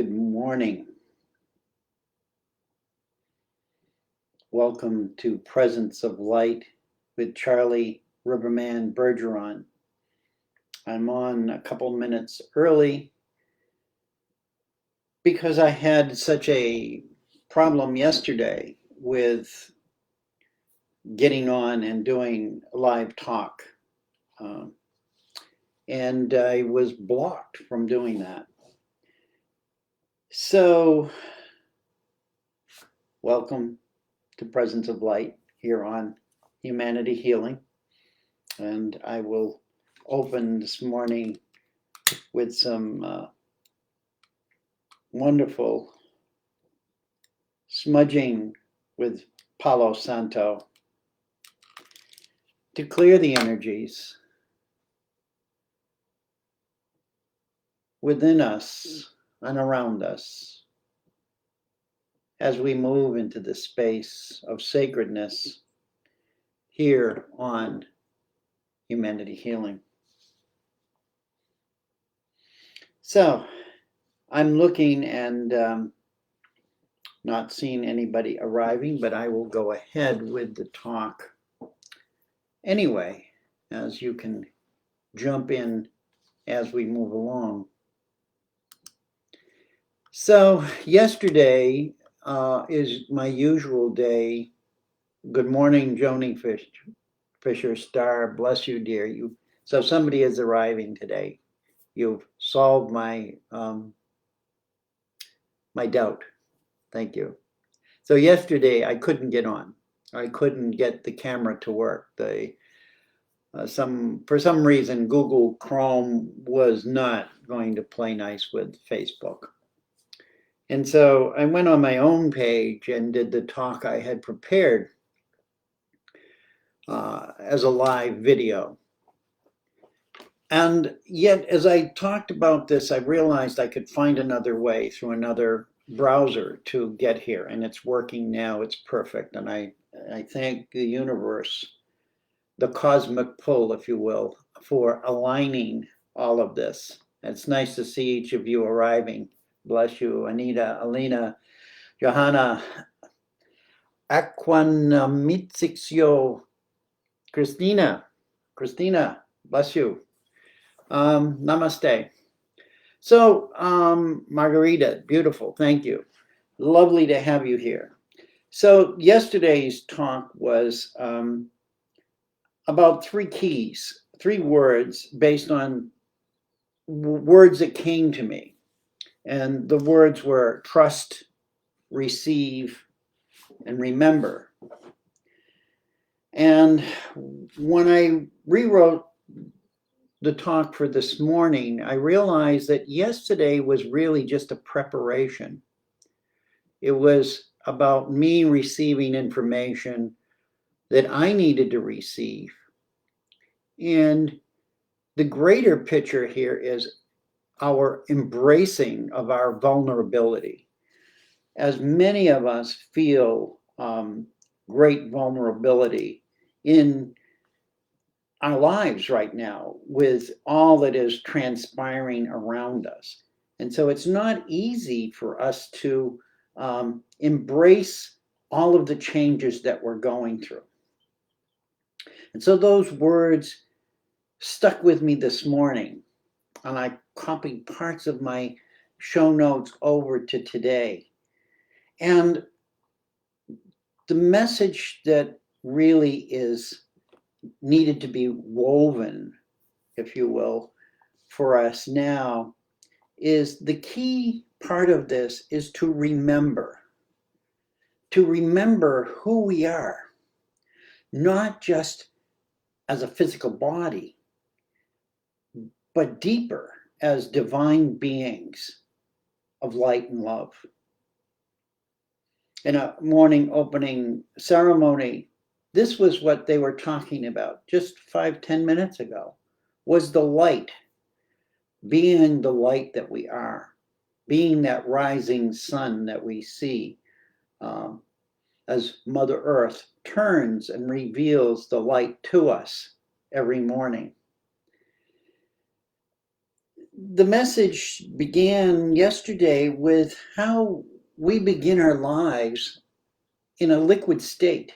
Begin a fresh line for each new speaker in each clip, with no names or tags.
Good morning. Welcome to Presence of Light with Charlie Riverman Bergeron. I'm on a couple minutes early because I had such a problem yesterday with getting on and doing a live talk. And I was blocked from doing that. So, welcome to Presence of Light here on Humanity Healing. And I will open this morning with some wonderful smudging with Palo Santo to clear the energies within us and around us as we move into the space of sacredness here on Humanity Healing. So I'm looking and not seeing anybody arriving, but I will go ahead with the talk anyway, as you can jump in as we move along. So yesterday is my usual day. Good morning, Joni Fisher Star. Bless you, dear. So somebody is arriving today. You've solved my my doubt. Thank you. So yesterday I couldn't get on. I couldn't get the camera to work. For some reason Google Chrome was not going to play nice with Facebook. And so I went on my own page and did the talk I had prepared as a live video. And yet, as I talked about this, I realized I could find another way through another browser to get here. And it's working now. It's perfect. And I thank the universe, the cosmic pull, if you will, for aligning all of this. It's nice to see each of you arriving. Bless you, Anita, Alina, Johanna, Aquanamitsixio, Christina, bless you. Namaste. So, Margarita, beautiful, thank you. Lovely to have you here. So yesterday's talk was about three words based on words that came to me. And the words were trust, receive, and remember. And when I rewrote the talk for this morning, I realized that yesterday was really just a preparation. It was about me receiving information that I needed to receive. And the greater picture here is our embracing of our vulnerability. As many of us feel great vulnerability in our lives right now with all that is transpiring around us. And so it's not easy for us to embrace all of the changes that we're going through. And so those words stuck with me this morning, and I copied parts of my show notes over to today. And the message that really is needed to be woven, if you will, for us now is the key part of this is to remember who we are, not just as a physical body, but deeper as divine beings of light and love. In a morning opening ceremony, this was what they were talking about just 5-10 minutes ago, was the light, being the light that we are, being that rising sun that we see as Mother Earth turns and reveals the light to us every morning. the message began yesterday with how we begin our lives in a liquid state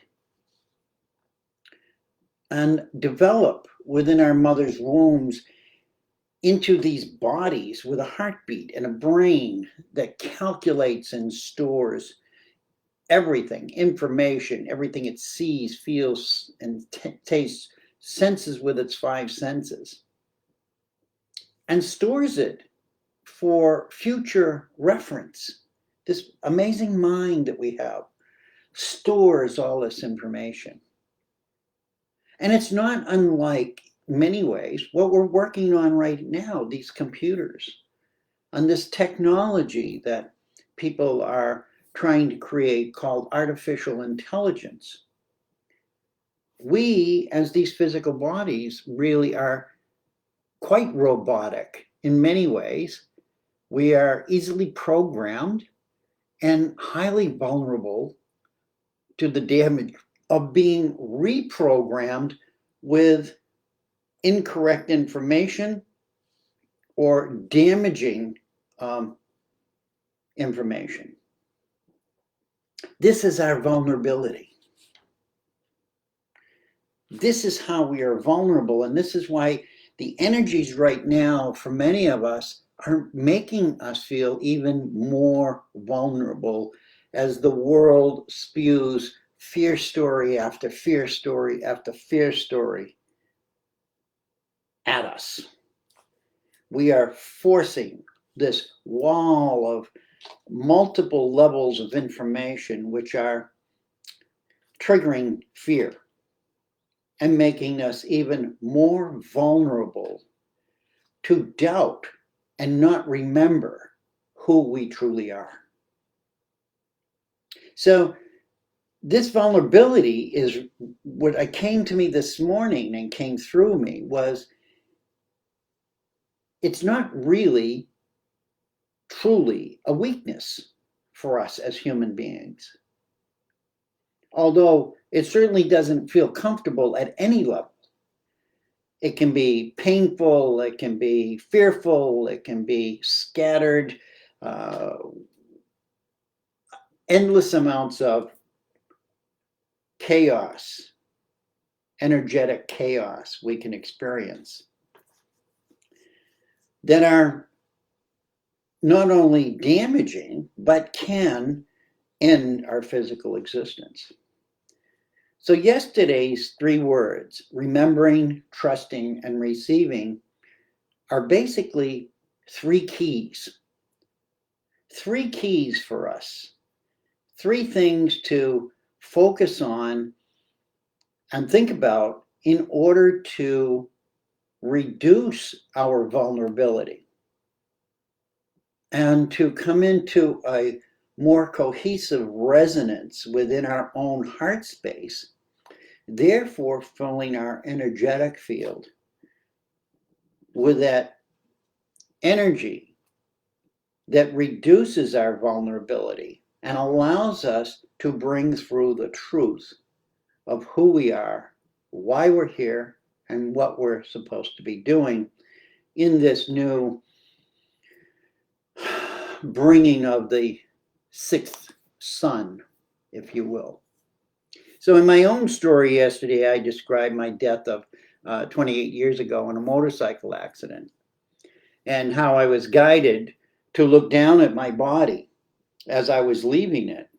and develop within our mother's wombs into these bodies with a heartbeat and a brain that calculates and stores everything, information, everything it sees, feels, and tastes, senses with its five senses, and stores it for future reference. This amazing mind that we have stores all this information. And it's not unlike, many ways, what we're working on right now, these computers, on this technology that people are trying to create called artificial intelligence. We, as these physical bodies, really are quite robotic in many ways. We are easily programmed and highly vulnerable to the damage of being reprogrammed with incorrect information or damaging information. This is our vulnerability. This is how we are vulnerable, and this is why the energies right now for many of us are making us feel even more vulnerable as the world spews fear story after fear story after fear story at us. We are forcing this wall of multiple levels of information which are triggering fear and making us even more vulnerable to doubt and not remember who we truly are. So this vulnerability is what I came to me this morning and came through me was it's not really truly a weakness for us as human beings. Although it certainly doesn't feel comfortable at any level. It can be painful, it can be fearful, it can be scattered, endless amounts of chaos, energetic chaos we can experience that are not only damaging, but can end our physical existence. So yesterday's 3 words, remembering, trusting, and receiving, are basically 3 keys. 3 keys for us. 3 things to focus on and think about in order to reduce our vulnerability and to come into a more cohesive resonance within our own heart space, therefore filling our energetic field with that energy that reduces our vulnerability and allows us to bring through the truth of who we are, why we're here, and what we're supposed to be doing in this new bringing of the 6th sun, if you will. So in my own story yesterday, I described my death of 28 years ago in a motorcycle accident and how I was guided to look down at my body as I was leaving it.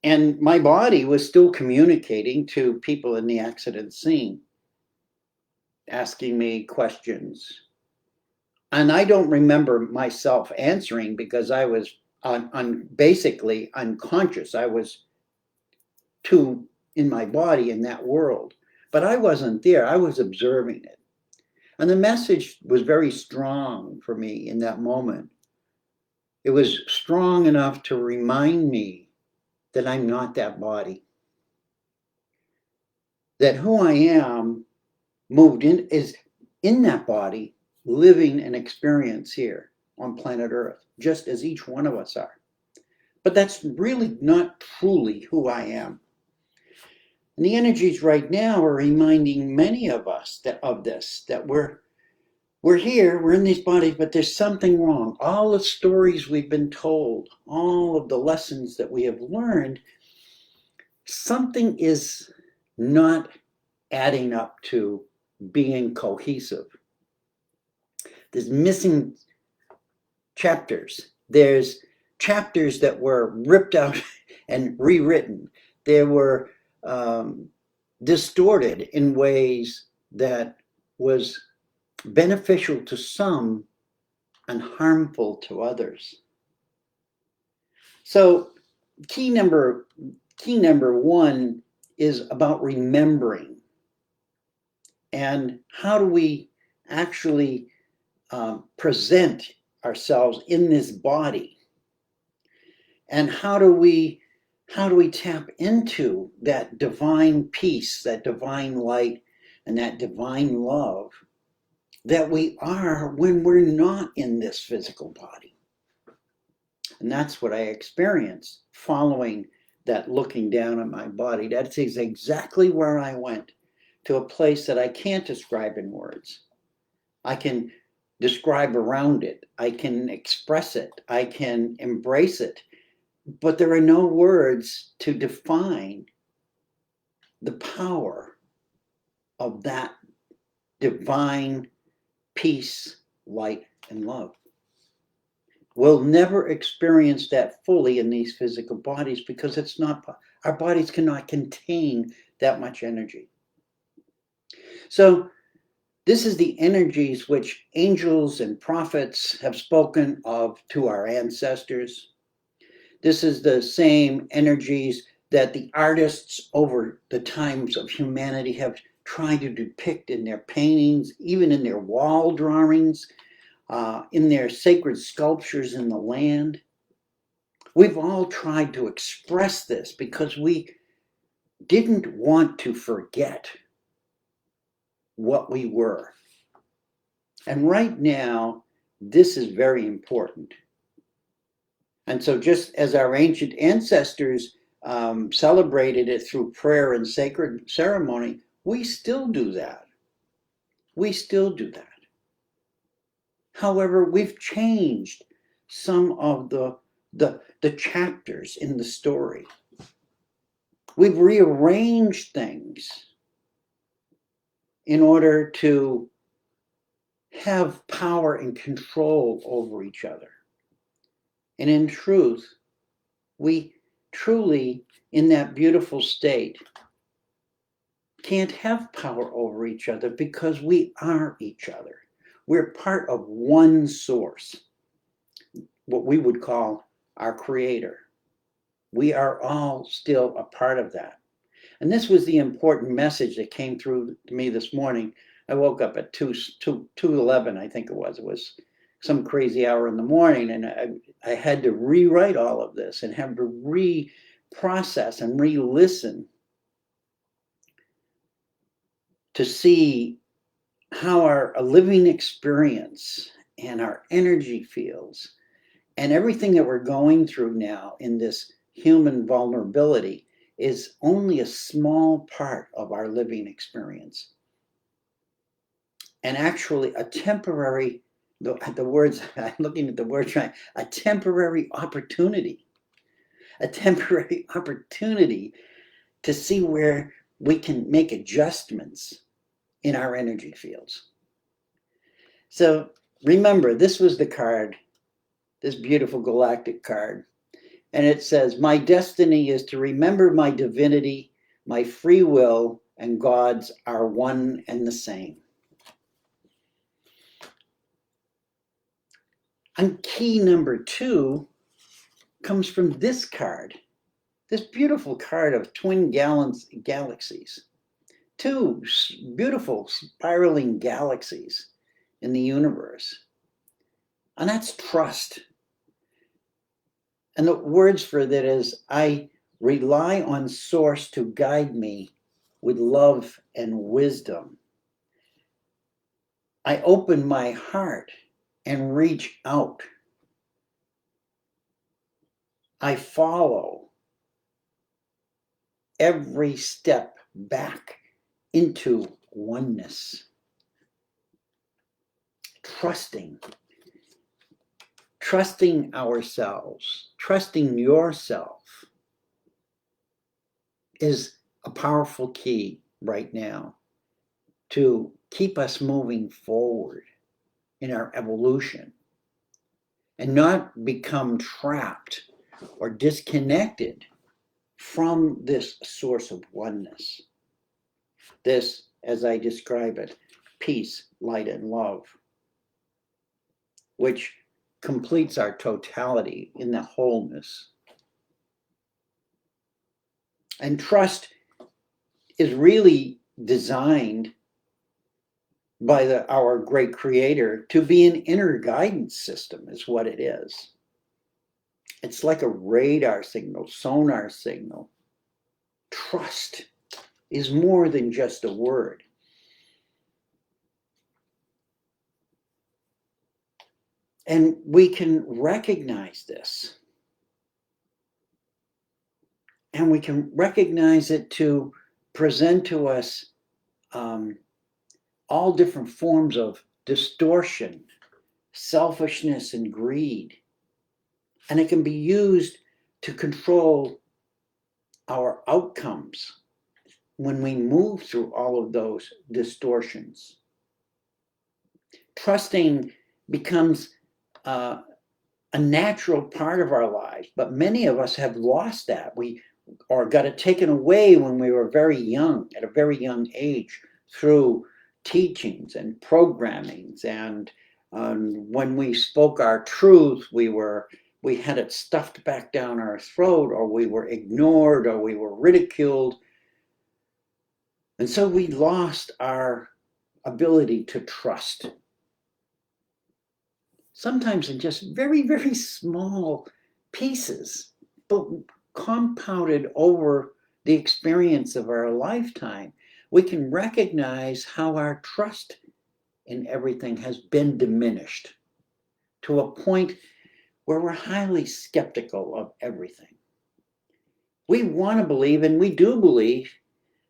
And my body was still communicating to people in the accident scene, asking me questions. And I don't remember myself answering because I was basically unconscious. I was too in my body in that world. But I wasn't there. I was observing it. And the message was very strong for me in that moment. It was strong enough to remind me that I'm not that body. That who I am moved in is in that body, living an experience here on planet Earth, just as each one of us are. But that's really not truly who I am. And the energies right now are reminding many of us that we're we're here, we're in these bodies, but there's something wrong. All the stories we've been told, all of the lessons that we have learned, something is not adding up to being cohesive. There's missing chapters. There's chapters that were ripped out and rewritten. They were distorted in ways that was beneficial to some and harmful to others. So key number one is about remembering. And how do we actually present ourselves in this body? And how do we tap into that divine peace, that divine light, and that divine love that we are when we're not in this physical body? And that's what I experienced following that looking down at my body. That's exactly where I went, to a place that I can't describe in words. I can describe around it. I can express it. I can embrace it. But there are no words to define the power of that divine peace, light, and love. We'll never experience that fully in these physical bodies because it's not, our bodies cannot contain that much energy. So this is the energies which angels and prophets have spoken of to our ancestors. This is the same energies that the artists over the times of humanity have tried to depict in their paintings, even in their wall drawings, in their sacred sculptures in the land. We've all tried to express this because we didn't want to forget what we were. And right now, this is very important. And so just as our ancient ancestors celebrated it through prayer and sacred ceremony, we still do that. We still do that. However, we've changed some of the chapters in the story. We've rearranged things in order to have power and control over each other. And in truth, we truly, in that beautiful state, can't have power over each other because we are each other. We're part of one source, what we would call our Creator. We are all still a part of that. And this was the important message that came through to me this morning. I woke up at 2:11, I think it was. It was some crazy hour in the morning, and I had to rewrite all of this and have to reprocess and re-listen to see how our living experience and our energy fields and everything that we're going through now in this human vulnerability is only a small part of our living experience. And actually a temporary, the words, I'm looking at the word trying, a temporary opportunity to see where we can make adjustments in our energy fields. So remember, this was the card, this beautiful galactic card. And it says, my destiny is to remember my divinity, my free will, and God's are one and the same. And key number 2 comes from this card, this beautiful card of twin galaxies. 2 beautiful spiraling galaxies in the universe. And that's trust. And the words for that is, I rely on Source to guide me with love and wisdom. I open my heart and reach out. I follow every step back into oneness. trusting ourselves, trusting yourself is a powerful key right now to keep us moving forward in our evolution and not become trapped or disconnected from this source of oneness. This, as I describe it, peace, light, and love, which completes our totality in the wholeness. And trust is really designed by our great creator to be an inner guidance system, is what it is. It's like a radar signal, sonar signal. Trust is more than just a word. And we can recognize this. And we can recognize it to present to us all different forms of distortion, selfishness, and greed. And it can be used to control our outcomes when we move through all of those distortions. Trusting becomes a natural part of our lives, but many of us have lost that. Or got it taken away when we were very young, at a very young age, through teachings and programmings. And when we spoke our truth, we had it stuffed back down our throat, or we were ignored, or we were ridiculed. And so we lost our ability to trust. Sometimes in just very, very small pieces, but compounded over the experience of our lifetime, we can recognize how our trust in everything has been diminished to a point where we're highly skeptical of everything. We want to believe, and we do believe,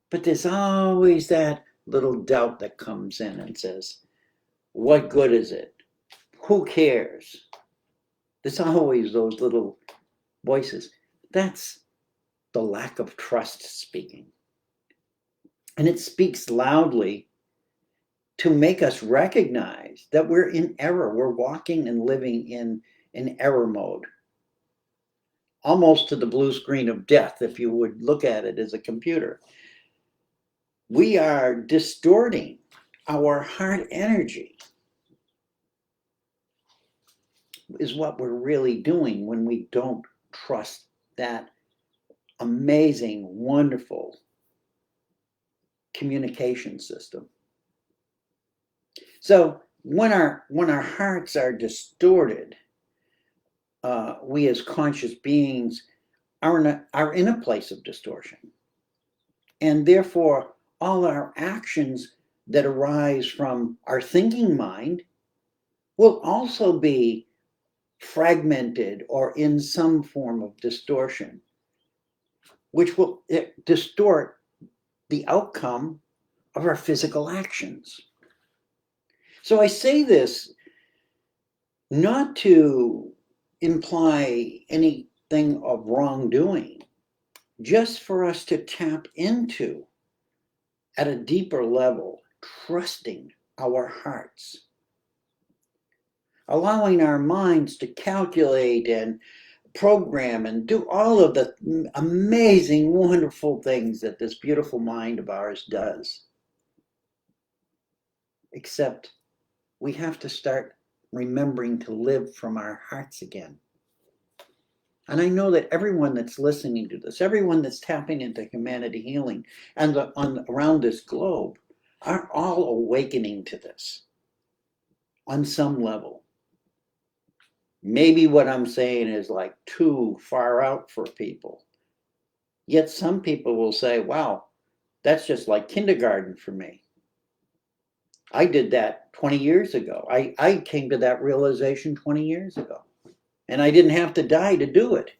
but there's always that little doubt that comes in and says, what good is it? Who cares? There's always those little voices. That's the lack of trust speaking. And it speaks loudly to make us recognize that we're in error. We're walking and living in error mode. Almost to the blue screen of death, if you would look at it as a computer. We are distorting our heart energy, is what we're really doing when we don't trust that amazing, wonderful communication system. So when our hearts are distorted, we as conscious beings are in a place of distortion. And therefore, all our actions that arise from our thinking mind will also be fragmented or in some form of distortion, which will distort the outcome of our physical actions. So I say this not to imply anything of wrongdoing, just for us to tap into, at a deeper level, trusting our hearts. Allowing our minds to calculate and program and do all of the amazing, wonderful things that this beautiful mind of ours does. Except we have to start remembering to live from our hearts again. And I know that everyone that's listening to this, everyone that's tapping into humanity healing and around this globe, are all awakening to this on some level. Maybe what I'm saying is like too far out for people. Yet some people will say, wow, that's just like kindergarten for me. I did that 20 years ago. I came to that realization 20 years ago. And I didn't have to die to do it.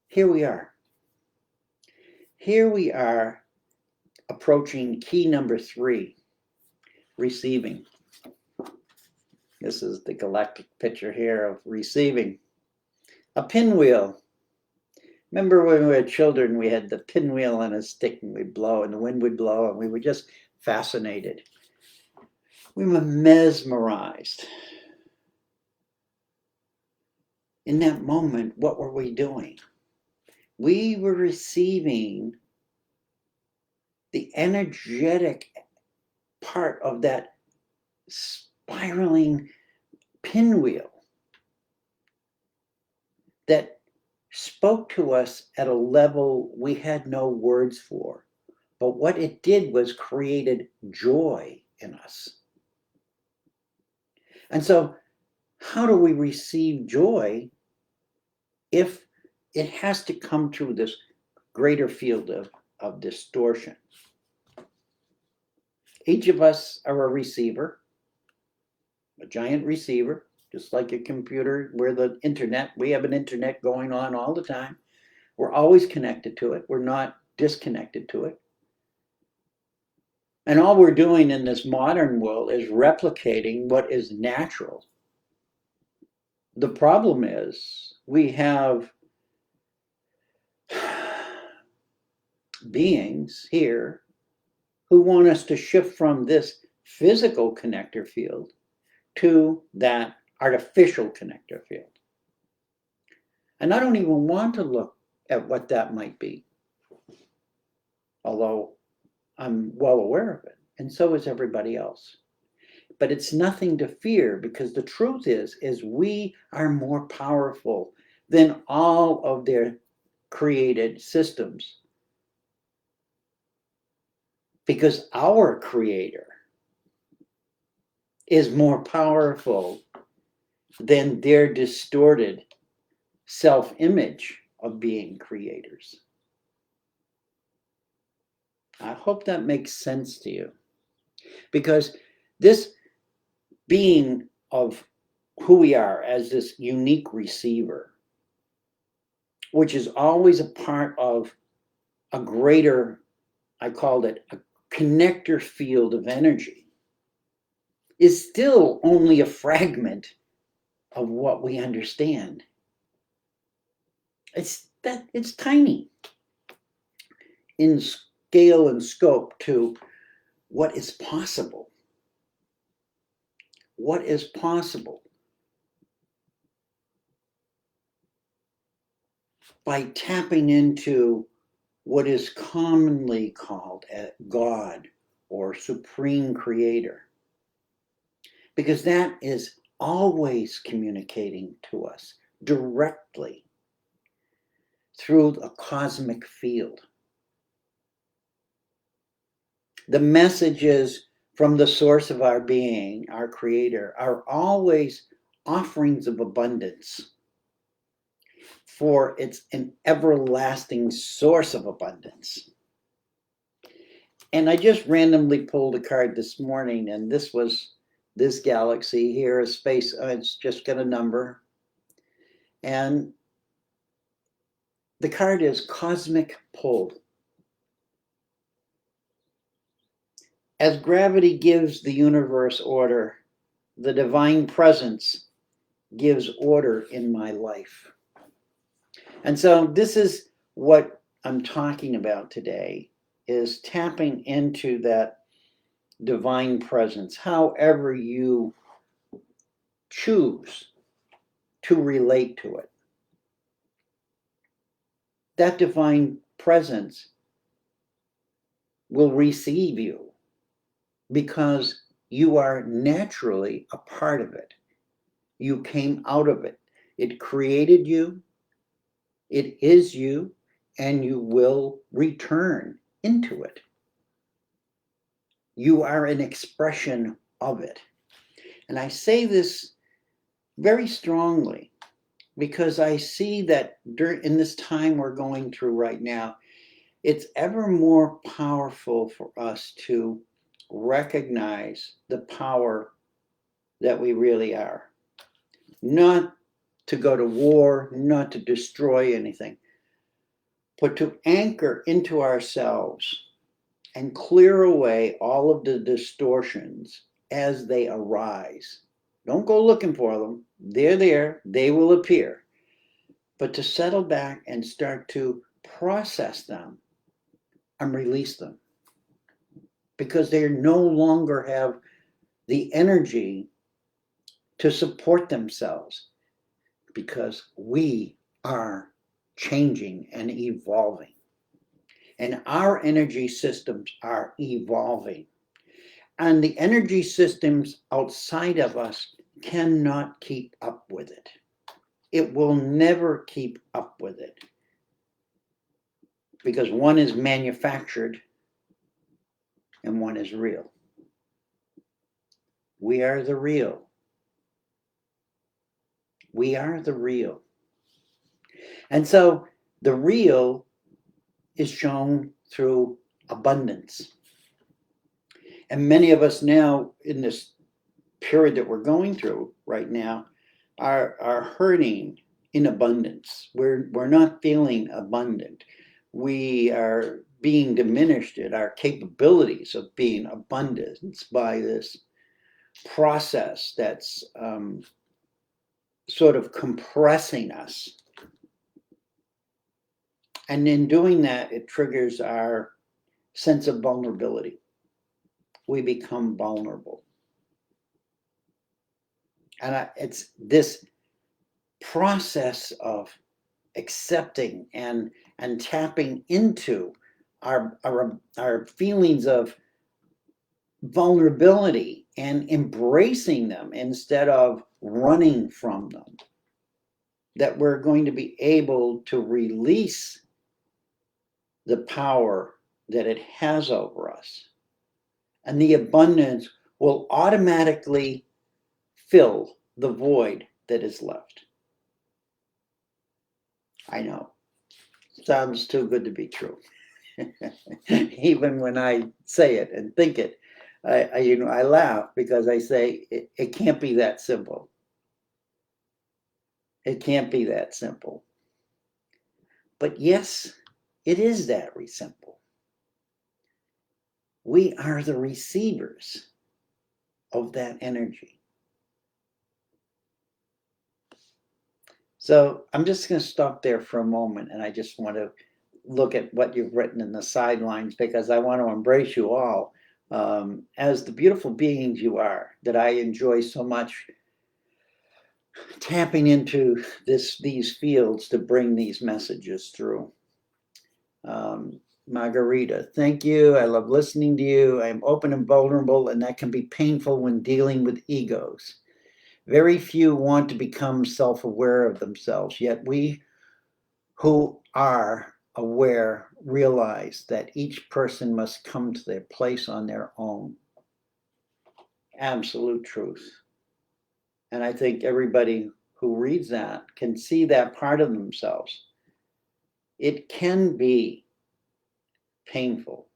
Here we are. Here we are approaching key number 3, receiving. This is the galactic picture here of receiving. A pinwheel. Remember when we were children, we had the pinwheel on a stick and we'd blow and the wind would blow and we were just fascinated. We were mesmerized. In that moment, what were we doing? We were receiving the energetic part of that spiraling pinwheel that spoke to us at a level we had no words for. But what it did was created joy in us. And so, how do we receive joy if it has to come through this greater field of distortion? Each of us are a receiver, a giant receiver, just like a computer. We're the internet. We have an internet going on all the time. We're always connected to it. We're not disconnected to it. And all we're doing in this modern world is replicating what is natural. The problem is we have beings here who want us to shift from this physical connector field to that artificial connector field. And I don't even want to look at what that might be, although I'm well aware of it, and so is everybody else. But it's nothing to fear, because the truth is we are more powerful than all of their created systems. Because our Creator is more powerful than their distorted self-image of being creators. I hope that makes sense to you. Because this being of who we are as this unique receiver, which is always a part of a greater, I called it a connector field of energy, is still only a fragment of what we understand. It's tiny in scale and scope to what is possible. What is possible by tapping into what is commonly called a God or Supreme Creator, because that is always communicating to us directly through a cosmic field. The messages from the source of our being, our Creator, are always offerings of abundance, for it's an everlasting source of abundance. And I just randomly pulled a card this morning, and this was this galaxy here, a space, it's just got a number. And the card is Cosmic Pull. As gravity gives the universe order, the divine presence gives order in my life. And so this is what I'm talking about today, is tapping into that divine presence, however you choose to relate to it. That divine presence will receive you because you are naturally a part of it. You came out of it. It created you. It is you, and you will return into it. You are an expression of it. And I say this very strongly because I see that in this time we're going through right now, it's ever more powerful for us to recognize the power that we really are. Not to go to war, not to destroy anything, but to anchor into ourselves and clear away all of the distortions as they arise. Don't go looking for them. They're there. They will appear. But to settle back and start to process them and release them, because they no longer have the energy to support themselves, because we are changing and evolving. And our energy systems are evolving. And the energy systems outside of us cannot keep up with it. It will never keep up with it. Because one is manufactured and one is real. We are the real. We are the real. And so the real is shown through abundance. And many of us now, in this period that we're going through right now, are hurting in abundance. We're not feeling abundant. We are being diminished in our capabilities of being abundant by this process that's sort of compressing us. And in doing that, it triggers our sense of vulnerability. We become vulnerable. And it's this process of accepting and tapping into our feelings of vulnerability and embracing them instead of running from them, that we're going to be able to release the power that it has over us. And the abundance will automatically fill the void that is left. I know, sounds too good to be true. Even when I say it and think it, I laugh because I say it can't be that simple. It can't be that simple. But yes, it is that simple. We are the receivers of that energy. So I'm just going to stop there for a moment, and I just want to look at what you've written in the sidelines, because I want to embrace you all as the beautiful beings you are, that I enjoy so much tapping into these fields to bring these messages through. Margarita, thank you. I love listening to you. I am open and vulnerable, and that can be painful when dealing with egos. Very few want to become self-aware of themselves, yet we who are aware realize that each person must come to their place on their own. Absolute truth. And I think everybody who reads that can see that part of themselves. It can be painful.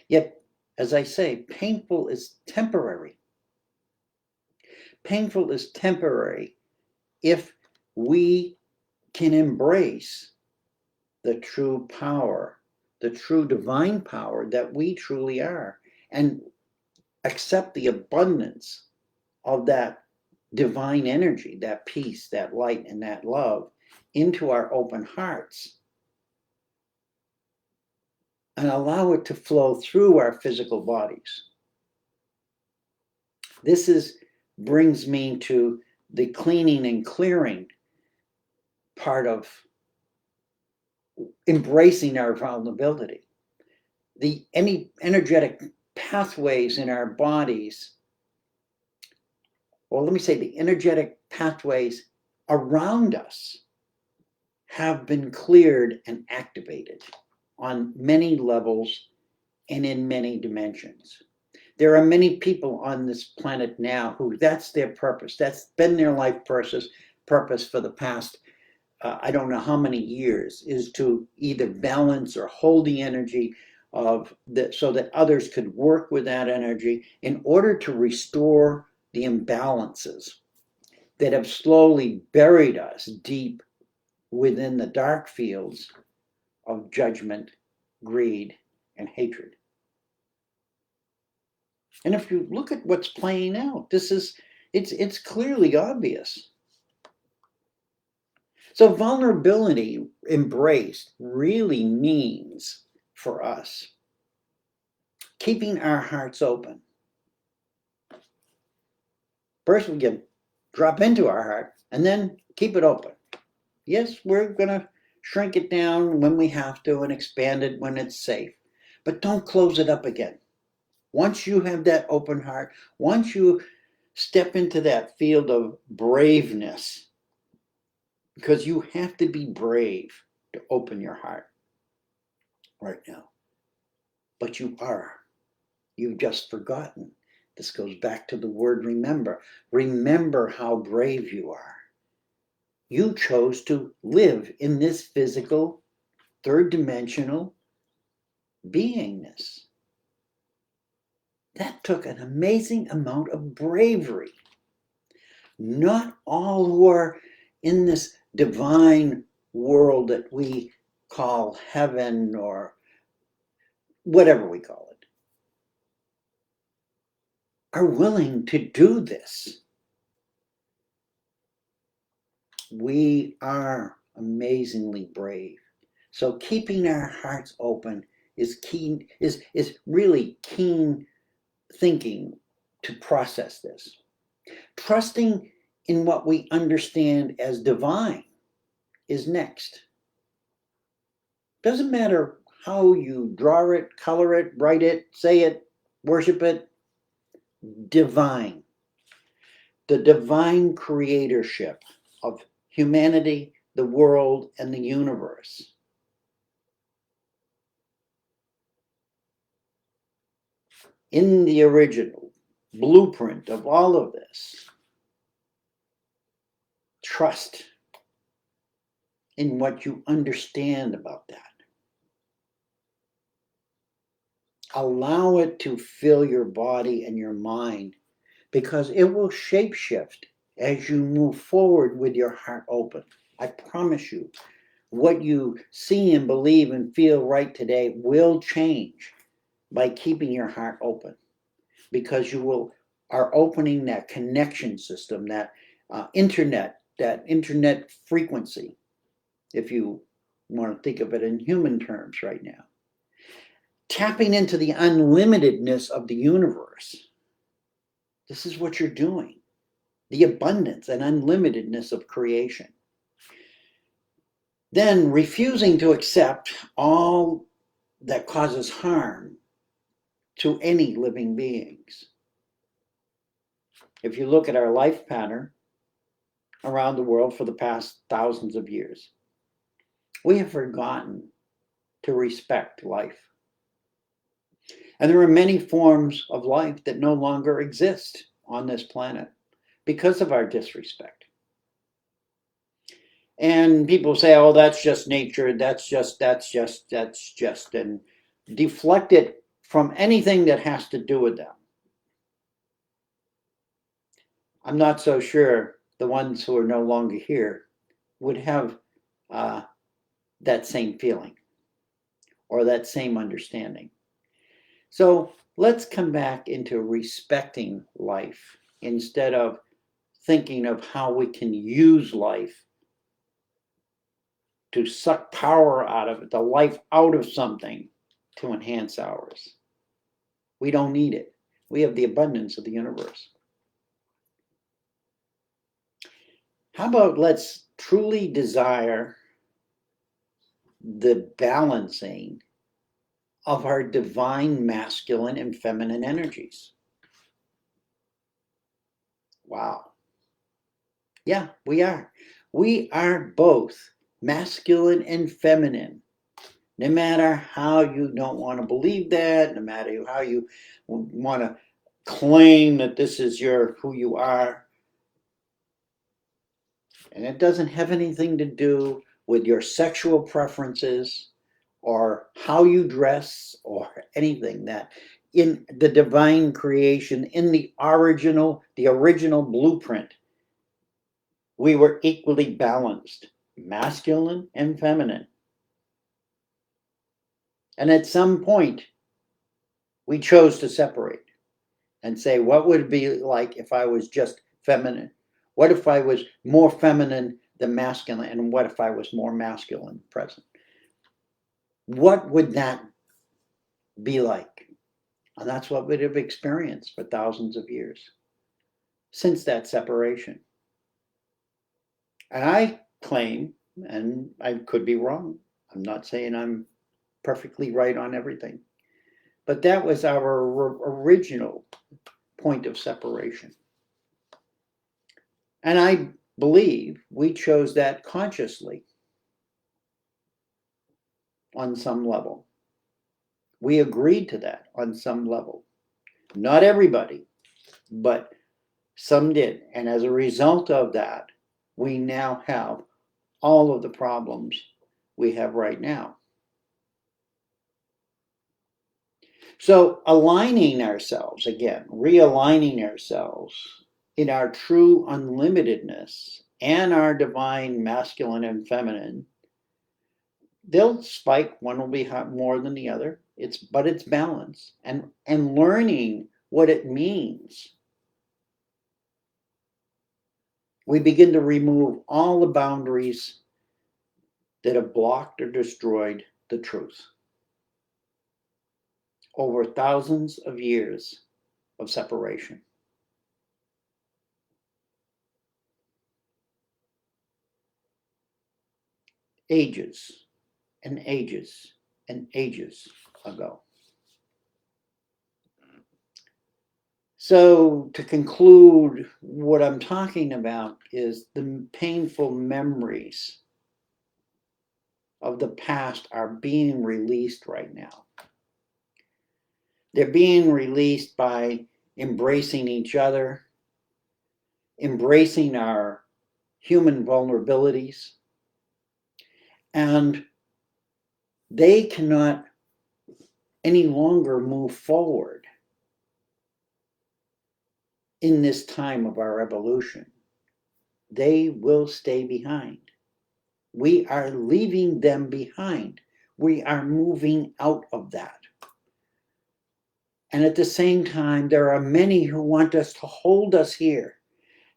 Yet, as I say, painful is temporary. Painful is temporary if we can embrace the true power, the true divine power that we truly are, and accept the abundance of that divine energy, that peace, that light, and that love into our open hearts, and allow it to flow through our physical bodies. This brings me to the cleaning and clearing part of embracing our vulnerability. Any energetic pathways in our bodies, or let me say the energetic pathways around us, have been cleared and activated on many levels and in many dimensions. There are many people on this planet now who that's their purpose. That's been their life purpose for the past, I don't know how many years, is to either balance or hold the energy of that so that others could work with that energy in order to restore the imbalances that have slowly buried us deep within the dark fields of judgment, greed, and hatred. And if you look at what's playing out, it's clearly obvious. So vulnerability embraced really means for us keeping our hearts open. First, we can drop into our heart and then keep it open. Yes, we're going to shrink it down when we have to and expand it when it's safe, but don't close it up again. Once you have that open heart, once you step into that field of braveness, because you have to be brave to open your heart right now. But you are. You've just forgotten. This goes back to the word remember. Remember how brave you are. You chose to live in this physical, third-dimensional beingness. That took an amazing amount of bravery. Not all who are in this divine world that we call heaven or whatever we call it are willing to do this. We are amazingly brave. So keeping our hearts open is keen, is really keen thinking to process this. Trusting in what we understand as divine is next. Doesn't matter how you draw it, color it, write it, say it, worship it. Divine. The divine creatorship of humanity, the world, and the universe. In the original blueprint of all of this, trust in what you understand about that. Allow it to fill your body and your mind, because it will shapeshift as you move forward with your heart open. I promise you, what you see and believe and feel right today will change by keeping your heart open, because you are opening that connection system, that internet frequency, if you want to think of it in human terms right now. Tapping into the unlimitedness of the universe. This is what you're doing. The abundance and unlimitedness of creation. Then refusing to accept all that causes harm to any living beings. If you look at our life pattern around the world for the past thousands of years, we have forgotten to respect life. And there are many forms of life that no longer exist on this planet because of our disrespect. And people say, oh, that's just nature, that's just, and deflect it from anything that has to do with them. I'm not so sure the ones who are no longer here would have that same feeling or that same understanding. So let's come back into respecting life instead of thinking of how we can use life to suck power out of it, the life out of something to enhance ours. We don't need it. We have the abundance of the universe. How about let's truly desire the balancing of our divine masculine and feminine energies. Wow. Yeah, we are. We are both masculine and feminine. No matter how you don't want to believe that, no matter how you want to claim that this is who you are. And it doesn't have anything to do with your sexual preferences or how you dress or anything. That in the divine creation, in the original blueprint, we were equally balanced, masculine and feminine. And at some point, we chose to separate. and say, what would it be like if I was just feminine? What if I was more feminine than masculine? And what if I was more masculine present? What would that be like? And that's what we'd have experienced for thousands of years since that separation. And I claim, and I could be wrong, I'm not saying I'm perfectly right on everything, but that was our original point of separation. And I believe we chose that consciously on some level. We agreed to that on some level. Not everybody, but some did. And as a result of that, we now have all of the problems we have right now. So aligning ourselves, again, realigning ourselves in our true unlimitedness and our divine masculine and feminine, they'll spike. One will be hot more than the other. But it's balance and learning what it means. We begin to remove all the boundaries that have blocked or destroyed the truth over thousands of years of separation. Ages and ages and ages ago. So to conclude, what I'm talking about is the painful memories of the past are being released right now. They're being released by embracing each other, embracing our human vulnerabilities, and they cannot any longer move forward in this time of our evolution. They will stay behind. We are leaving them behind. We are moving out of that. And at the same time, there are many who want us to hold us here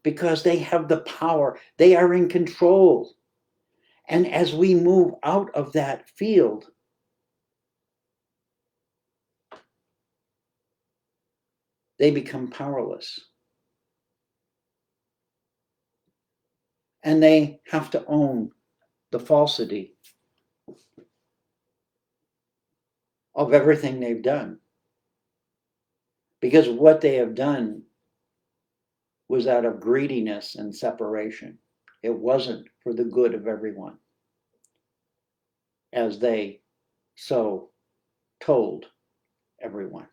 because they have the power. They are in control. And as we move out of that field, they become powerless. And they have to own the falsity of everything they've done. Because what they have done was out of greediness and separation. It wasn't for the good of everyone, as they so told everyone.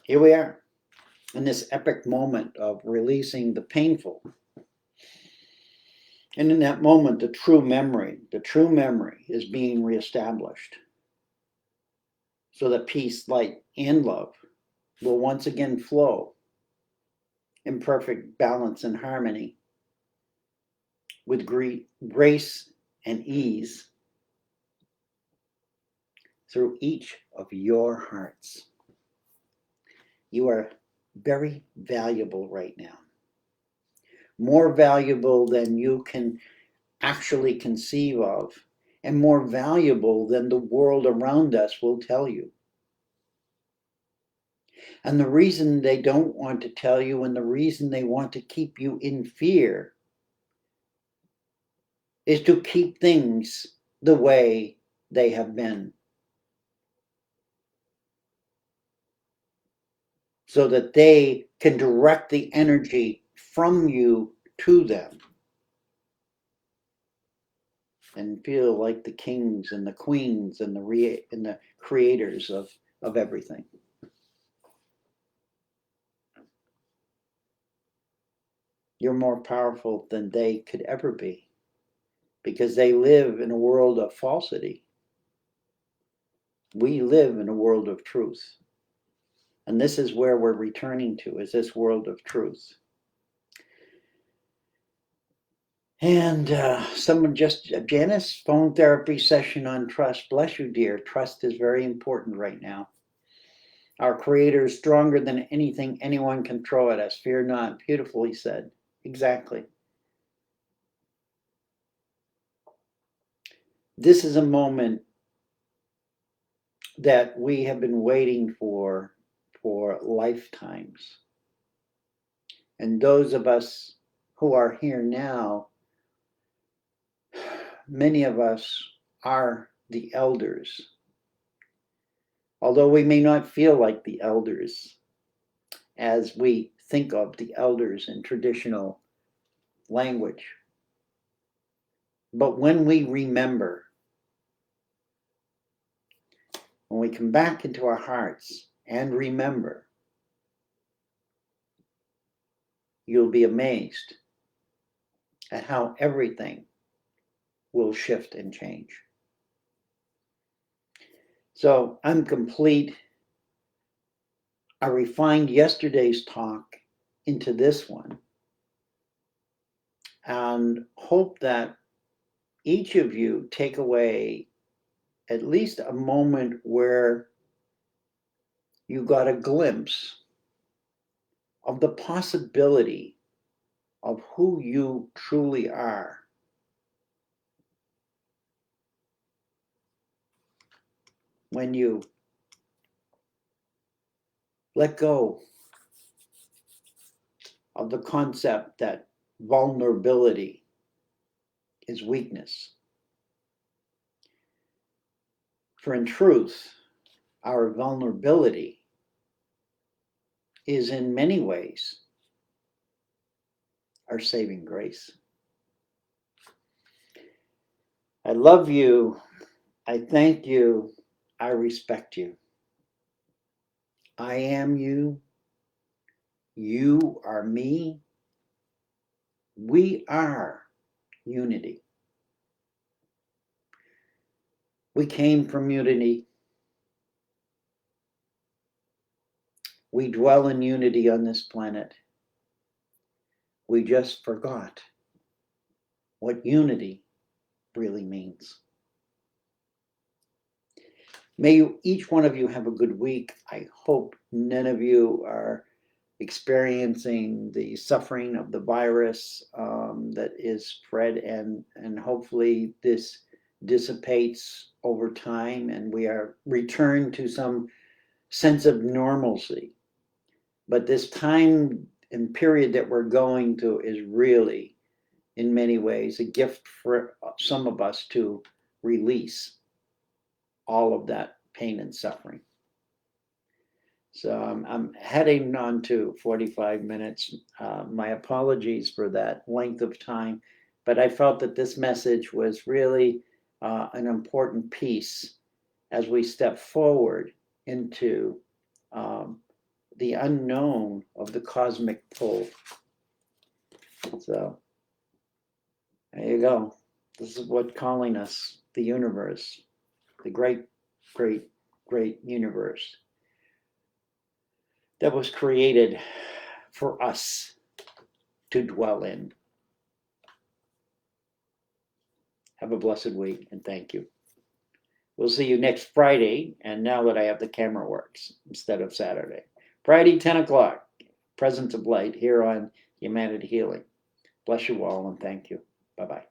Here we are in this epic moment of releasing the painful. And in that moment, the true memory is being reestablished so that peace, light, and love will once again flow in perfect balance and harmony with grace and ease through each of your hearts. You are very valuable right now. More valuable than you can actually conceive of, and more valuable than the world around us will tell you. And the reason they don't want to tell you, and the reason they want to keep you in fear, is to keep things the way they have been, so that they can direct the energy from you to them and feel like the kings and the queens and the creators of everything. You're more powerful than they could ever be, because they live in a world of falsity. We live in a world of truth. And this is where we're returning to, is this world of truth. And someone just, Janice, phone therapy session on trust. Bless you, dear. Trust is very important right now. Our Creator is stronger than anything anyone can throw at us. Fear not. Beautifully said. Exactly. This is a moment that we have been waiting for lifetimes. And those of us who are here now, many of us are the elders. Although we may not feel like the elders as we think of the elders in traditional language. But when we remember, when we come back into our hearts and remember, you'll be amazed at how everything will shift and change. So I'm complete. I refined yesterday's talk into this one and hope that each of you take away at least a moment where you got a glimpse of the possibility of who you truly are. When you let go of the concept that vulnerability is weakness. For in truth, our vulnerability is in many ways our saving grace. I love you. I thank you. I respect you. I am you. You are me. We are unity. We came from unity. We dwell in unity on this planet. We just forgot what unity really means. May you, each one of you, have a good week. I hope none of you are experiencing the suffering of the virus that is spread, and hopefully this dissipates over time and we are returned to some sense of normalcy. But this time and period that we're going to is really, in many ways, a gift for some of us to release all of that pain and suffering. So I'm heading on to 45 minutes. My apologies for that length of time, but I felt that this message was really an important piece as we step forward into the unknown of the cosmic pull. So there you go. This is what's calling us, the universe, the great, great, great universe that was created for us to dwell in. Have a blessed week, and thank you. We'll see you next Friday, and now that I have the camera works instead of Saturday. Friday, 10 o'clock, Presence of Light here on Humanity Healing. Bless you all, and thank you. Bye-bye.